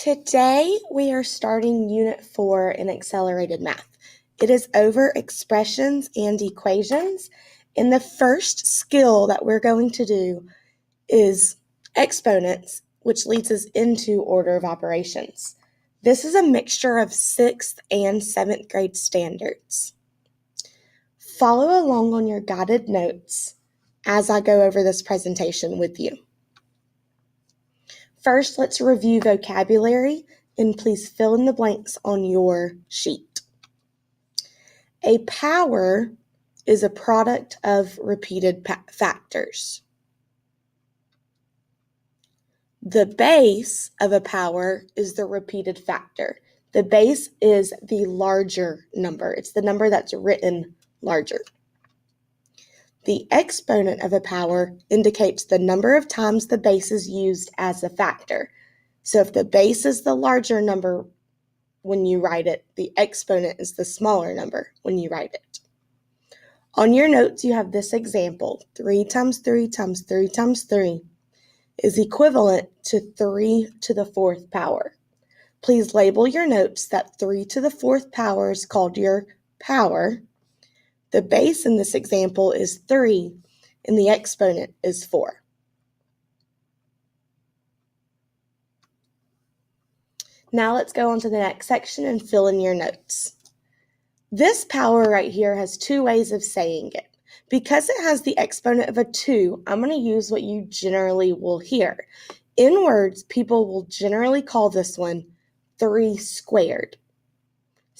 Today we are starting Unit 4 in Accelerated Math. It is over expressions and equations, and the first skill that we're going to do is exponents, which leads us into order of operations. This is a mixture of 6th and 7th grade standards. Follow along on your guided notes as I go over this presentation with you. First, let's review vocabulary, and please fill in the blanks on your sheet. A power is a product of repeated factors. The base of a power is the repeated factor. The base is the larger number. It's the number that's written larger. The exponent of a power indicates the number of times the base is used as a factor. So if the base is the larger number when you write it, the exponent is the smaller number when you write it. On your notes, you have this example. 3 times 3 times 3 times 3 is equivalent to 3 to the 4th power. Please label your notes that 3 to the 4th power is called your power. The base in this example is 3, and the exponent is 4. Now let's go on to the next section and fill in your notes. This power right here has two ways of saying it. Because it has the exponent of a 2, I'm going to use what you generally will hear. In words, people will generally call this one 3 squared.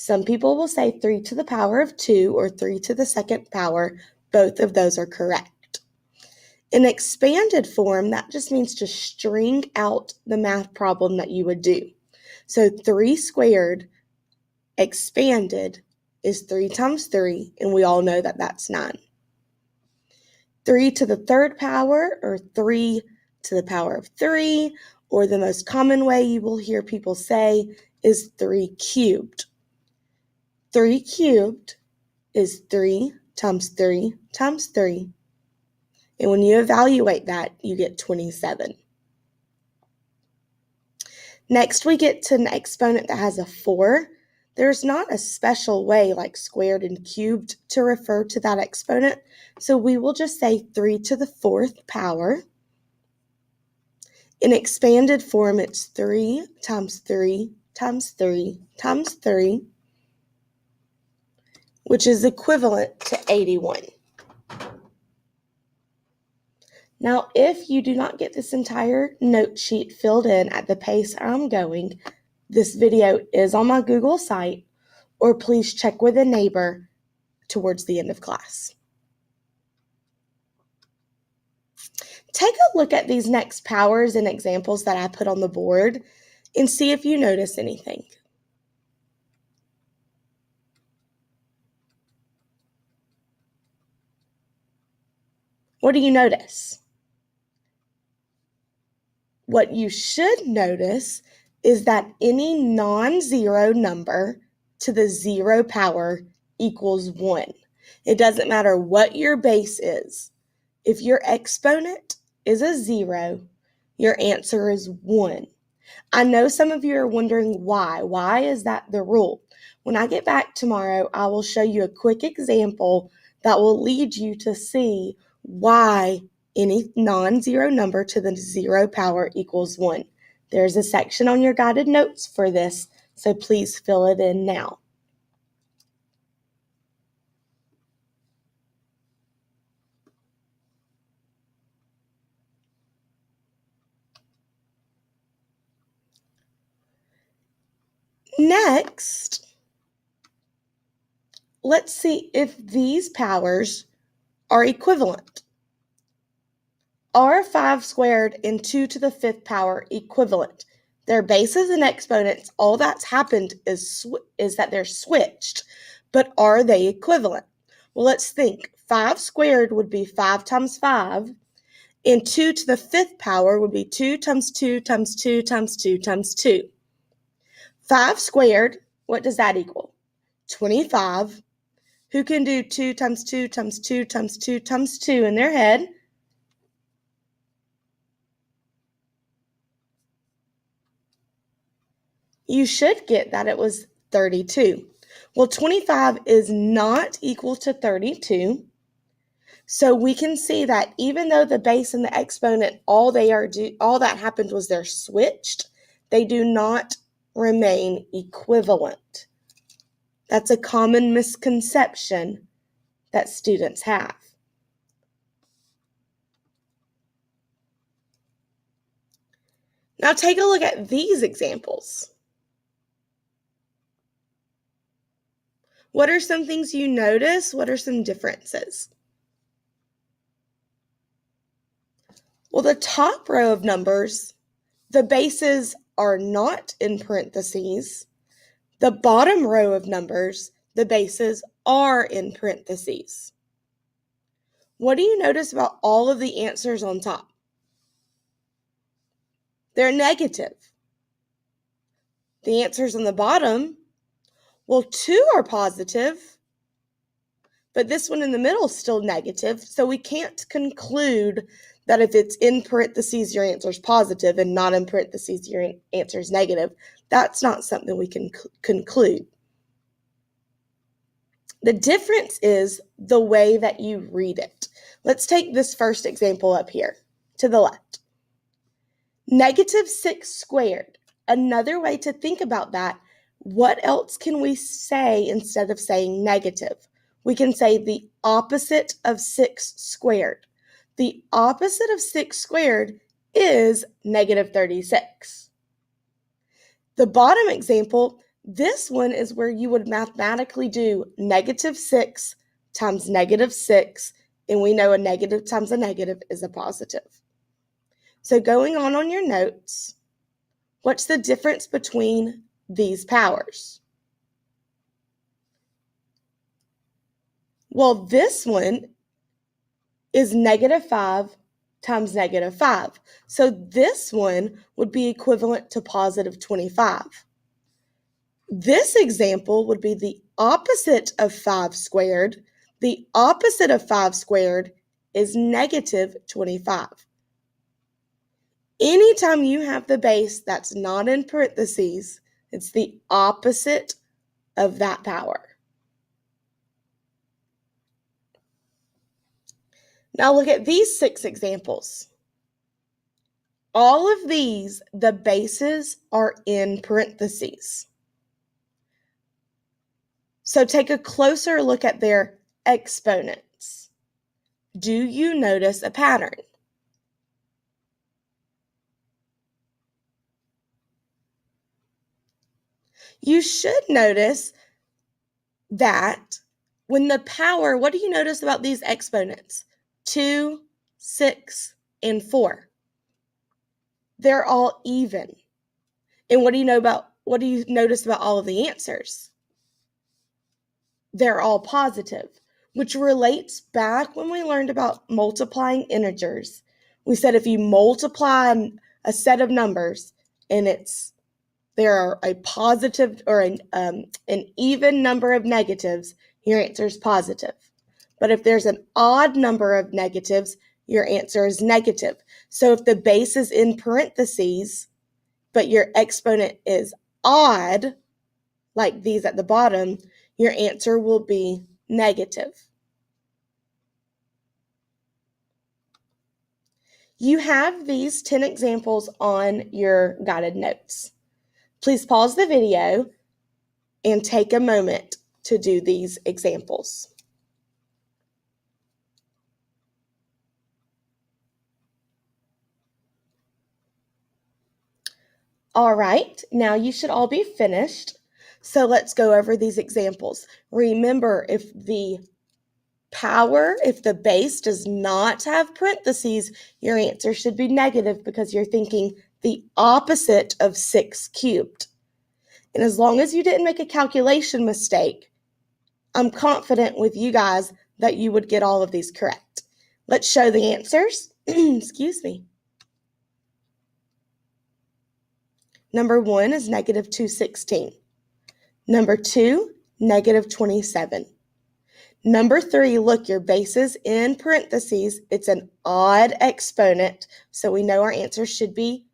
Some people will say 3 to the power of 2 or 3 to the 2nd power. Both of those are correct. In expanded form, that just means to string out the math problem that you would do. So 3 squared expanded is 3 times 3, and we all know that that's 9. 3 to the 3rd power, or 3 to the power of 3, or the most common way you will hear people say is 3 cubed. 3 cubed is 3 times 3 times 3. And when you evaluate that, you get 27. Next, we get to an exponent that has a 4. There's not a special way like squared and cubed to refer to that exponent, so we will just say 3 to the 4th power. In expanded form, it's 3 times 3 times 3 times 3, which is equivalent to 81. Now, if you do not get this entire note sheet filled in at the pace I'm going, this video is on my Google site, or please check with a neighbor towards the end of class. Take a look at these next powers and examples that I put on the board and see if you notice anything. What do you notice? What you should notice is that any non-zero number to the 0 power equals 1. It doesn't matter what your base is. If your exponent is a 0, your answer is 1. I know some of you are wondering why. Why is that the rule? When I get back tomorrow, I will show you a quick example that will lead you to see why any non-zero number to the 0 power equals 1. There's a section on your guided notes for this, so please fill it in now. Next, let's see if these powers are equivalent. Are 5 squared and 2 to the 5th power equivalent? Their bases and exponents, all that's happened is that they're switched, but are they equivalent? Well, let's think. 5 squared would be 5 times 5, and 2 to the 5th power would be 2 times 2 times 2 times 2 times 2. 5 squared, what does that equal? 25. Who can do 2 times 2 times 2 times 2 times 2 in their head? you should get that it was 32. Well, 25 is not equal to 32. So we can see that even though the base and the exponent, all that happened was they're switched, they do not remain equivalent. That's a common misconception that students have. Now take a look at these examples. What are some things you notice? What are some differences? Well, the top row of numbers, the bases are not in parentheses. The bottom row of numbers, the bases are in parentheses. What do you notice about all of the answers on top? They're negative. The answers on the bottom, well, 2 are positive, but this one in the middle is still negative, so we can't conclude that if it's in parentheses, your answer is positive, and not in parentheses, your answer is negative. That's not something we can conclude. The difference is the way that you read it. Let's take this first example up here to the left. -6 squared. Another way to think about that, what else can we say instead of saying negative? We can say the opposite of 6 squared. The opposite of 6 squared is -36. The bottom example, this one is where you would mathematically do -6 times -6, and we know a negative times a negative is a positive. So going on your notes, what's the difference between these powers? Well, this one is -5 times -5. So this one would be equivalent to +25. This example would be the opposite of 5 squared. The opposite of 5 squared is -25. Anytime you have the base that's not in parentheses, it's the opposite of that power. Now look at these 6 examples. All of these, the bases are in parentheses. So take a closer look at their exponents. Do you notice a pattern? You should notice that when the power, what do you notice about these exponents? 2, 6, and 4. They're all even. And what do you notice about all of the answers? They're all positive, which relates back when we learned about multiplying integers. We said if you multiply a set of numbers and there are a positive or an even number of negatives, your answer is positive. But if there's an odd number of negatives, your answer is negative. So if the base is in parentheses, but your exponent is odd, like these at the bottom, your answer will be negative. You have these 10 examples on your guided notes. Please pause the video and take a moment to do these examples. All right, now you should all be finished. So let's go over these examples. Remember, if the base does not have parentheses, your answer should be negative because you're thinking the opposite of 6 cubed. And as long as you didn't make a calculation mistake, I'm confident with you guys that you would get all of these correct. Let's show the answers. Excuse me. Number 1 is -216. Number 2, -27. Number 3, look, your base is in parentheses. It's an odd exponent, so we know our answer should be